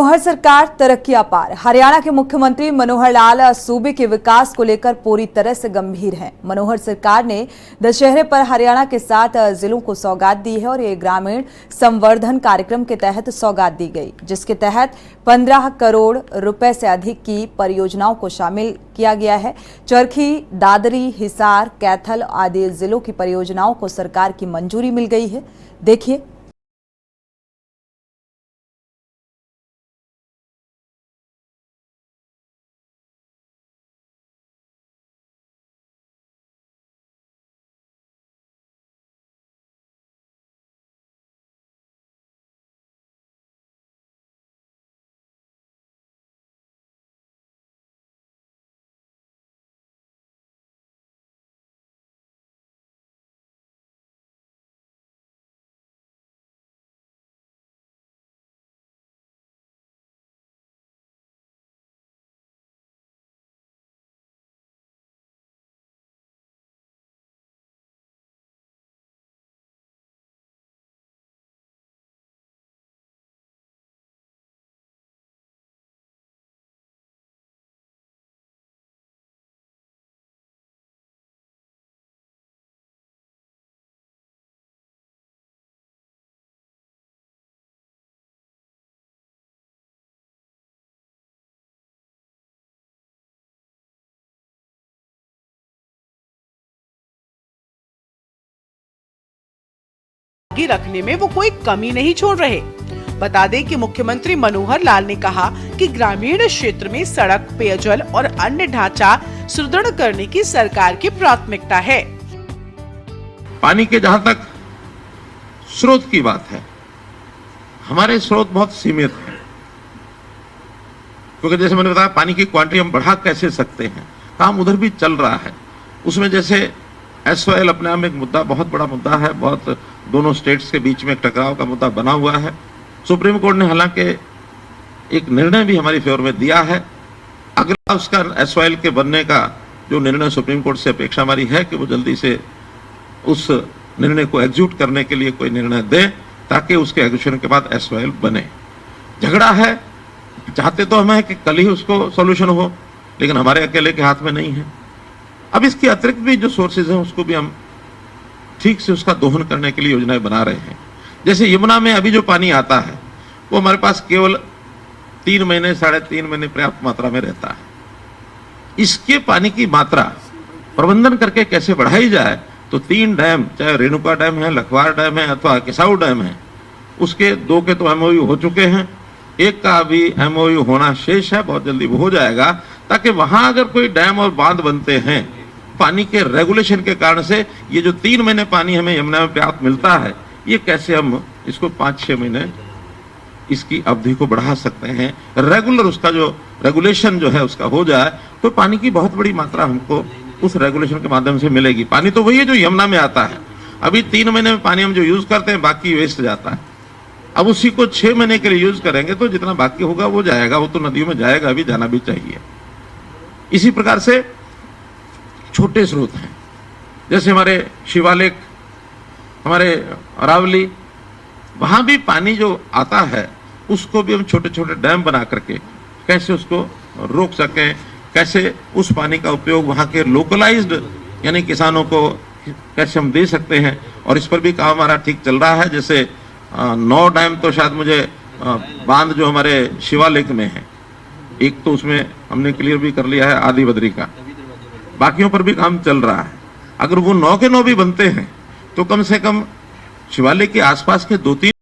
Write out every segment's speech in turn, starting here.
मनोहर सरकार तरक्की अपार। हरियाणा के मुख्यमंत्री मनोहर लाल सूबे के विकास को लेकर पूरी तरह से गंभीर हैं। मनोहर सरकार ने दशहरे पर हरियाणा के 7 जिलों को सौगात दी है और ये ग्रामीण संवर्धन कार्यक्रम के तहत सौगात दी गई, जिसके तहत 15 करोड़ रुपए से अधिक की परियोजनाओं को शामिल किया गया है। चरखी, दादरी, हिसार, कैथल आदि जिलों की परियोजनाओं को सरकार की मंजूरी मिल गई है। देखिए। आगे रखने में वो कोई कमी नहीं छोड़ रहे। बता दें कि मुख्यमंत्री मनोहर लाल ने कहा कि ग्रामीण क्षेत्र में सड़क, पेयजल और अन्य ढांचा सुदृढ़ करने की सरकार की प्राथमिकता है। पानी के जहां तक स्रोत की बात है, हमारे स्रोत बहुत सीमित हैं, क्योंकि जैसे मैंने बताया पानी की क्वांटिटी हम बढ़ा कैसे सकते हैं, काम उधर भी चल रहा है। उसमें जैसे एसवाईएल अपने आप में एक मुद्दा, बहुत बड़ा मुद्दा है, बहुत दोनों स्टेट्स के बीच में एक टकराव का मुद्दा बना हुआ है। सुप्रीम कोर्ट ने हालांकि एक निर्णय भी हमारी फेवर में दिया है। अगला उसका एसवाईएल के बनने का जो निर्णय सुप्रीम कोर्ट से अपेक्षा हमारी है कि वो जल्दी से उस निर्णय को एग्जीक्यूट करने के लिए कोई निर्णय दे, ताकि उसके एग्जीक्यूशन के बाद एसवाईएल बने। झगड़ा है, चाहते तो हम है कि कल ही उसको सॉल्यूशन हो, लेकिन हमारे अकेले के हाथ में नहीं है। अब इसके अतिरिक्त भी जो सोर्सेज हैं उसको भी हम ठीक से उसका दोहन करने के लिए योजनाएं बना रहे हैं। जैसे यमुना में अभी जो पानी आता है वो हमारे पास केवल 3 महीने 3.5 महीने पर्याप्त मात्रा में रहता है। इसके पानी की मात्रा प्रबंधन करके कैसे बढ़ाई जाए, तो 3 डैम, चाहे रेणुका डैम है, लखवार डैम है अथवा किसाऊ डैम है, उसके 2 के तो एमओयू हो चुके हैं, एक का अभी एमओयू होना शेष है, बहुत जल्दी वो हो जाएगा, ताकि वहां अगर कोई डैम और बांध बनते हैं पानी के रेगुलेशन के कारण से, ये जो 3 महीने पानी हमें यमुना में पर्याप्त मिलता है, ये कैसे हम इसको 5-6 महीने इसकी अवधि को बढ़ा सकते हैं, रेगुलर उसका जो रेगुलेशन जो है उसका हो जाए, तो पानी की बहुत बड़ी मात्रा हमको उस रेगुलेशन के माध्यम से मिलेगी। पानी तो वही है जो यमुना में आता है। अभी 3 महीने में पानी हम जो यूज करते हैं बाकी वेस्ट जाता है। अब उसी को 6 महीने के लिए यूज करेंगे तो जितना बाकी होगा वो जाएगा, वो तो नदियों में जाएगा, भी जाना भी चाहिए। इसी प्रकार से छोटे स्रोत हैं, जैसे हमारे शिवालिक, हमारे अरावली, वहां भी पानी जो आता है उसको भी हम छोटे छोटे डैम बना करके कैसे उसको रोक सकें, कैसे उस पानी का उपयोग वहां के लोकलाइज्ड यानी किसानों को कैसे हम दे सकते हैं, और इस पर भी काम हमारा ठीक चल रहा है। जैसे 9 डैम तो शायद मुझे बांध जो हमारे शिवालिक में है, एक तो उसमें हमने क्लियर भी कर लिया है आदि बद्री का, बाकियों पर भी काम चल रहा है। अगर वो 9 के 9 भी बनते हैं तो कम से कम शिवालिक के आसपास के 2-3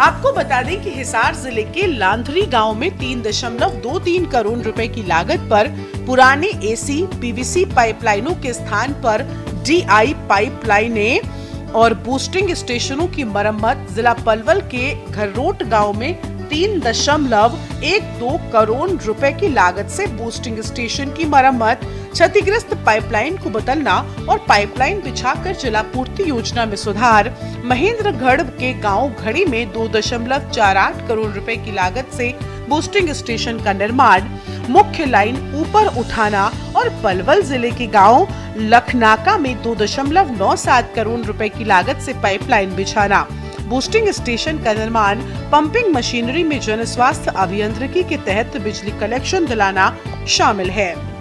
आपको बता दें कि हिसार जिले के लांधरी गांव में 3.23 करोड़ रुपए की लागत पर पुराने एसी पीवीसी पाइपलाइनों के स्थान पर डीआई पाइपलाइनें और बूस्टिंग स्टेशनों की मरम्मत जिला पलवल के घररोट गांव में 3.12 करोड़ रुपए की लागत से बूस्टिंग स्टेशन की मरम्मत, क्षतिग्रस्त पाइपलाइन को बदलना और पाइपलाइन बिछाकर जलापूर्ति योजना में सुधार, महेंद्रगढ़ के गांव घड़ी में 2.48 करोड़ रुपए की लागत से बूस्टिंग स्टेशन का निर्माण, मुख्य लाइन ऊपर उठाना और पलवल जिले के गांव लखनाका में 2.97 करोड़ रुपए की लागत से पाइपलाइन बिछाना, बूस्टिंग स्टेशन का निर्माण, पंपिंग मशीनरी में जन स्वास्थ्य अभियांत्रिकी के तहत बिजली कनेक्शन दिलाना शामिल है। –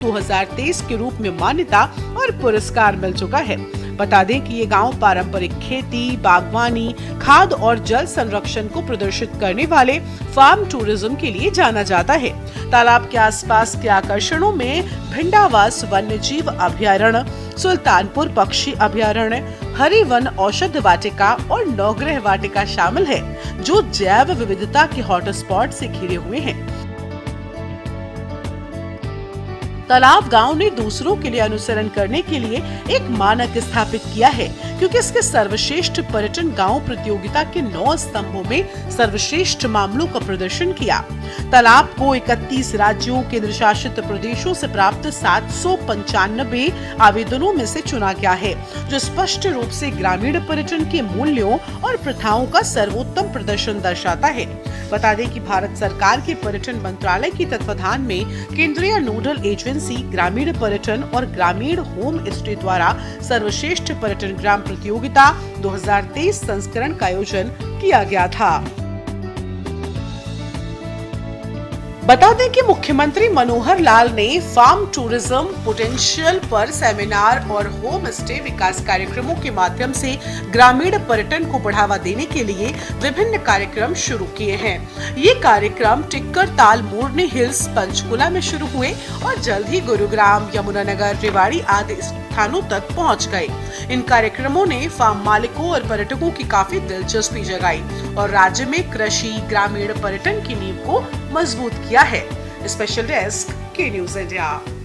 2023 के रूप में मान्यता और पुरस्कार मिल चुका है। बता दें कि ये गांव पारंपरिक खेती, बागवानी, खाद और जल संरक्षण को प्रदर्शित करने वाले फार्म टूरिज्म के लिए जाना जाता है। तालाब के आसपास के आकर्षणों में भिंडावास वन्यजीव अभयारण्य, सुल्तानपुर पक्षी अभयारण्य, हरि वन औषध वाटिका और नवग्रह वाटिका शामिल है, जो जैव विविधता के हॉटस्पॉट से घिरे हुए हैं। तालाब गांव ने दूसरों के लिए अनुसरण करने के लिए एक मानक स्थापित किया है, क्योंकि इसके सर्वश्रेष्ठ पर्यटन गांव प्रतियोगिता के 9 स्तंभों में सर्वश्रेष्ठ मामलों का प्रदर्शन किया। तालाब को 31 राज्यों, केंद्र शासित प्रदेशों से प्राप्त 795 आवेदनों में से चुना गया है, जो स्पष्ट रूप से ग्रामीण पर्यटन के मूल्यों और प्रथाओं का सर्वोत्तम प्रदर्शन दर्शाता है। बता दें कि भारत सरकार के पर्यटन मंत्रालय के तत्वाधान में केंद्रीय नोडल एजेंसी ग्रामीण पर्यटन और ग्रामीण होम स्टे द्वारा सर्वश्रेष्ठ पर्यटन ग्राम प्रतियोगिता 2023 संस्करण का आयोजन किया गया था। बता दें कि मुख्यमंत्री मनोहर लाल ने फार्म टूरिज्म पोटेंशियल पर सेमिनार और होम स्टे विकास कार्यक्रमों के माध्यम से ग्रामीण पर्यटन को बढ़ावा देने के लिए विभिन्न कार्यक्रम शुरू किए हैं। ये कार्यक्रम टिक्कर ताल, मोरनी हिल्स, पंचकुला में शुरू हुए और जल्द ही गुरुग्राम, यमुनानगर, रेवाड़ी आदि स्थानों तक पहुंच गए। इन कार्यक्रमों ने फार्म मालिकों और पर्यटकों की काफी दिलचस्पी जगाई और राज्य में कृषि ग्रामीण पर्यटन की नींव को मजबूत किया है। स्पेशल डेस्क के न्यूज़ इंडिया।